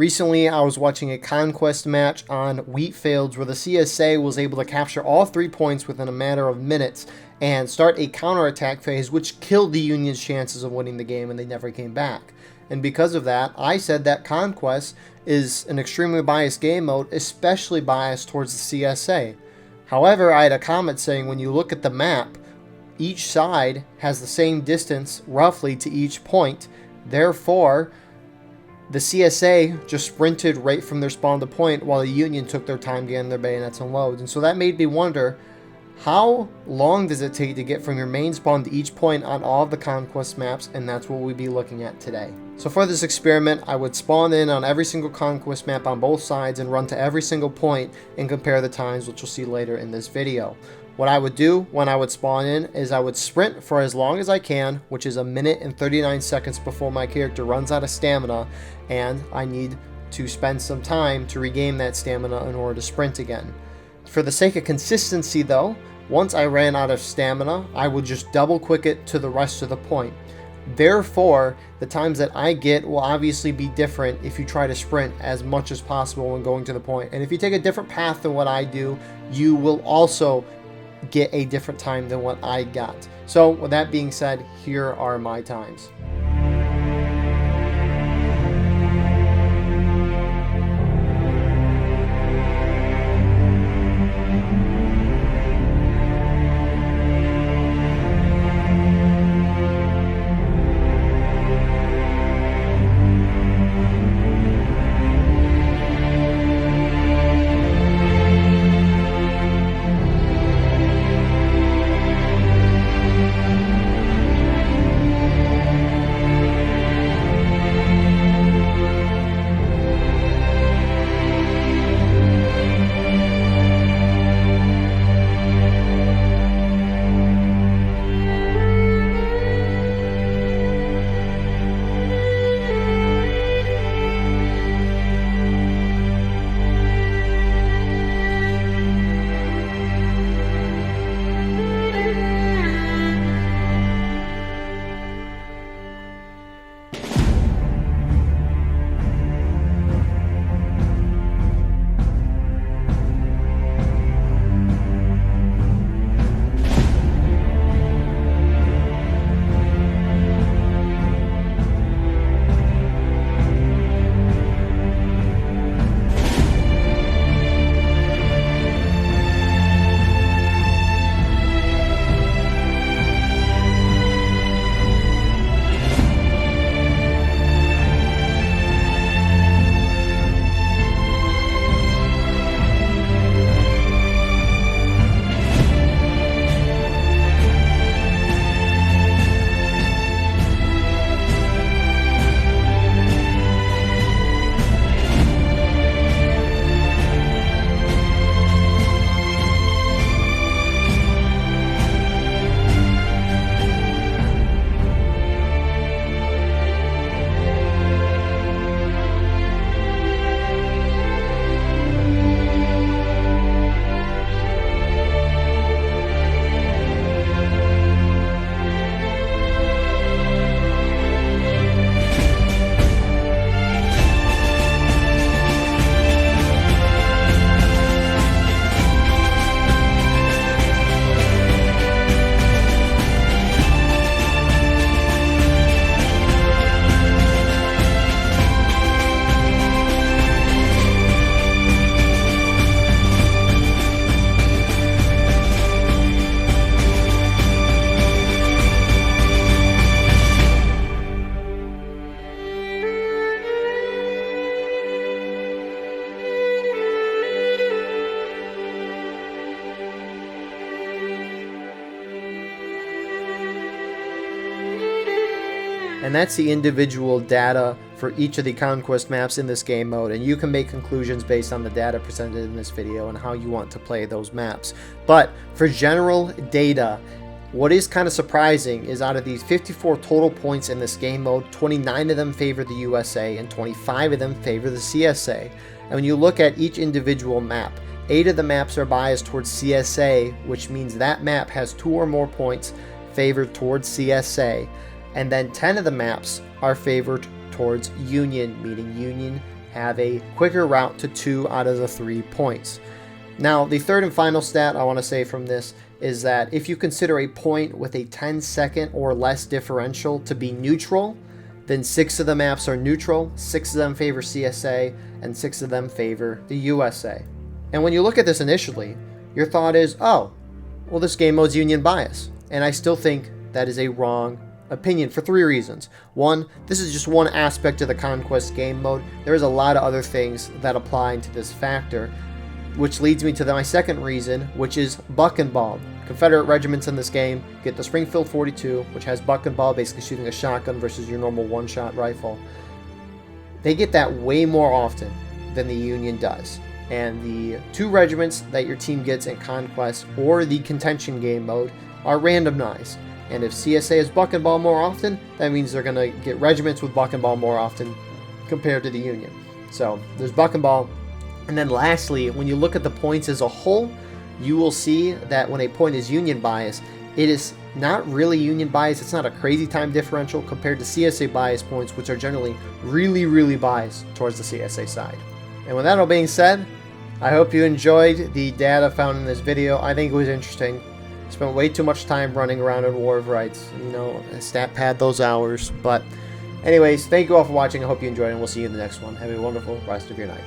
Recently, I was watching a Conquest match on Wheatfields where the CSA was able to capture all 3 points within a matter of minutes and start a counterattack phase which killed the Union's chances of winning the game, and they never came back. And because of that, I said that Conquest is an extremely biased game mode, especially biased towards the CSA. However, I had a comment saying when you look at the map, each side has the same distance roughly to each point. Therefore, the CSA just sprinted right from their spawn to point while the Union took their time getting their bayonets and loads. And so that made me wonder, how long does it take to get from your main spawn to each point on all of the Conquest maps? And that's what we'll be looking at today. So for this experiment, I would spawn in on every single Conquest map on both sides and run to every single point and compare the times, which you'll see later in this video. What I would do when I would spawn in is I would sprint for as long as I can, which is 1 minute and 39 seconds before my character runs out of stamina, and I need to spend some time to regain that stamina in order to sprint again. For the sake of consistency though, once I ran out of stamina, I would just double quick it to the rest of the point. Therefore, the times that I get will obviously be different if you try to sprint as much as possible when going to the point. And if you take a different path than what I do, you will also get a different time than what I got. So with that being said, here are my times. And that's the individual data for each of the Conquest maps in this game mode, and you can make conclusions based on the data presented in this video and how you want to play those maps. But for general data, what is kind of surprising is out of these 54 total points in this game mode, 29 of them favor the USA and 25 of them favor the CSA. And when you look at each individual map, 8 of the maps are biased towards CSA, which means that map has 2 or more points favored towards CSA. And then 10 of the maps are favored towards Union, meaning Union have a quicker route to 2 out of the 3 points. Now, the third and final stat I want to say from this is that if you consider a point with a 10-second or less differential to be neutral, then 6 of the maps are neutral, 6 of them favor CSA, and 6 of them favor the USA. And when you look at this initially, your thought is, oh, well, this game mode's union bias. And I still think that is a wrong opinion for 3 reasons. One, this is just one aspect of the Conquest game mode. There is a lot of other things that apply into this factor, which leads me to my second reason, which is buck and ball. Confederate regiments in this game get the Springfield 42, which has buck and ball, basically shooting a shotgun versus your normal one-shot rifle. They get that way more often than the Union does. And the 2 regiments that your team gets in Conquest or the Contention game mode are randomized. And if CSA is buck and ball more often, that means they're going to get regiments with buck and ball more often compared to the Union. So there's buck and ball. And then lastly, when you look at the points as a whole, you will see that when a point is Union bias, it is not really Union bias. It's not a crazy time differential compared to CSA bias points, which are generally really, really biased towards the CSA side. And with that all being said, I hope you enjoyed the data found in this video. I think it was interesting. Spent way too much time running around in War of Rights, stat pad those hours. But anyways, thank you all for watching. I hope you enjoyed, and we'll see you in the next one. Have a wonderful rest of your night.